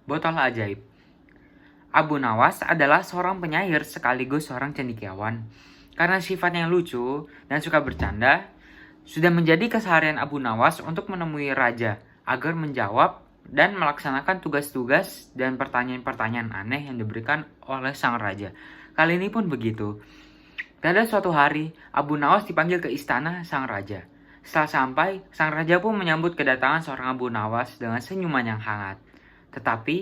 Botol ajaib. Abu Nawas adalah seorang penyair sekaligus seorang cendekiawan. Karena sifatnya yang lucu dan suka bercanda, sudah menjadi keseharian Abu Nawas untuk menemui raja agar menjawab dan melaksanakan tugas-tugas dan pertanyaan-pertanyaan aneh yang diberikan oleh sang raja. Kali ini pun begitu. Pada suatu hari, Abu Nawas dipanggil ke istana sang raja. Setelah sampai, sang raja pun menyambut kedatangan seorang Abu Nawas dengan senyuman yang hangat. Tetapi,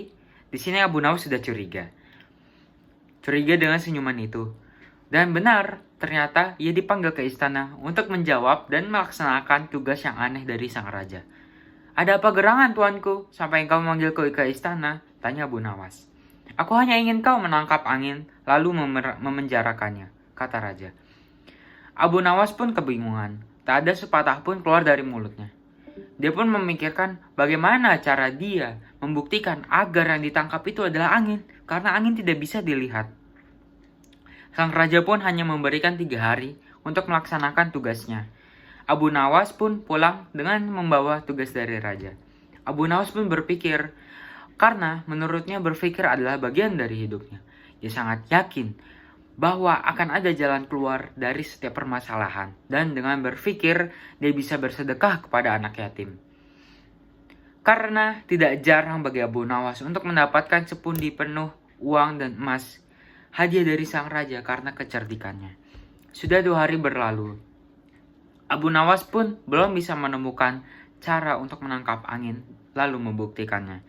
di sini Abu Nawas sudah curiga. Curiga dengan senyuman itu. Dan benar, ternyata ia dipanggil ke istana untuk menjawab dan melaksanakan tugas yang aneh dari sang raja. "Ada apa gerangan, tuanku, sampai engkau memanggilku ke istana?" tanya Abu Nawas. "Aku hanya ingin kau menangkap angin, lalu memenjarakannya," kata raja. Abu Nawas pun kebingungan. Tak ada sepatah pun keluar dari mulutnya. Dia pun memikirkan bagaimana cara dia membuktikan agar yang ditangkap itu adalah angin, karena angin tidak bisa dilihat. Sang raja pun hanya memberikan 3 hari untuk melaksanakan tugasnya. Abu Nawas pun pulang dengan membawa tugas dari raja. Abu Nawas pun berpikir, karena menurutnya berpikir adalah bagian dari hidupnya. Dia sangat yakin bahwa akan ada jalan keluar dari setiap permasalahan. Dan dengan berpikir, dia bisa bersedekah kepada anak yatim. Karena tidak jarang bagi Abu Nawas untuk mendapatkan sepundi penuh uang dan emas, hadiah dari sang raja karena kecerdikannya. Sudah 2 hari berlalu. Abu Nawas pun belum bisa menemukan cara untuk menangkap angin, lalu membuktikannya.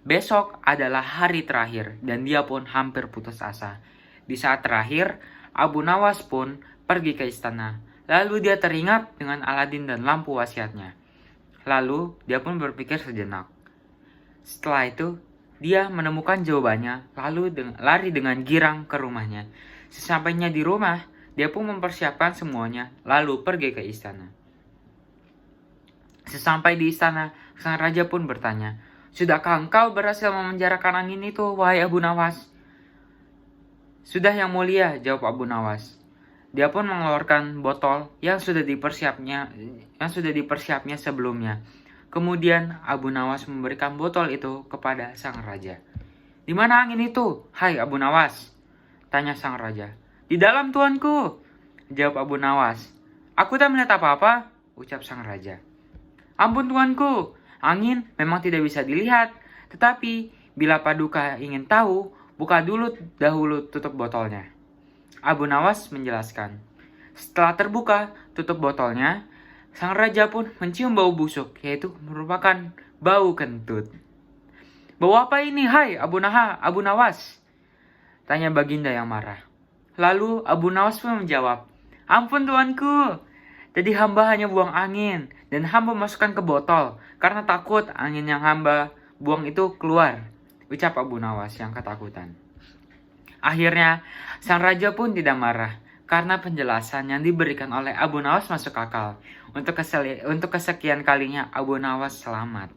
Besok adalah hari terakhir dan dia pun hampir putus asa. Di saat terakhir, Abu Nawas pun pergi ke istana. Lalu dia teringat dengan Aladin dan lampu wasiatnya. Lalu dia pun berpikir sejenak. Setelah itu, dia menemukan jawabannya, lalu lari dengan girang ke rumahnya. Sesampainya di rumah, dia pun mempersiapkan semuanya, lalu pergi ke istana. Sesampai di istana, sang raja pun bertanya, "Sudahkah engkau berhasil memenjarakan angin itu, wahai Abu Nawas?" "Sudah, yang mulia," jawab Abu Nawas. Dia pun mengeluarkan botol yang sudah dipersiapnya sebelumnya. Kemudian Abu Nawas memberikan botol itu kepada sang raja. "Di mana angin itu, hai Abu Nawas?" tanya sang raja. "Di dalam, tuanku," jawab Abu Nawas. "Aku tak melihat apa-apa," ucap sang raja. "Ampun tuanku, angin memang tidak bisa dilihat. Tetapi bila Paduka ingin tahu, buka dahulu tutup botolnya." Abu Nawas menjelaskan. Setelah terbuka tutup botolnya, sang raja pun mencium bau busuk, yaitu merupakan bau kentut. "Bau apa ini, hai Abu Nawas?" tanya Baginda yang marah. Lalu Abu Nawas pun menjawab, "Ampun tuanku, tadi hamba hanya buang angin, dan hamba masukkan ke botol, karena takut angin yang hamba buang itu keluar," ucap Abu Nawas yang ketakutan. Akhirnya, sang raja pun tidak marah, karena penjelasan yang diberikan oleh Abu Nawas masuk akal. Untuk kesekian kalinya Abu Nawas selamat.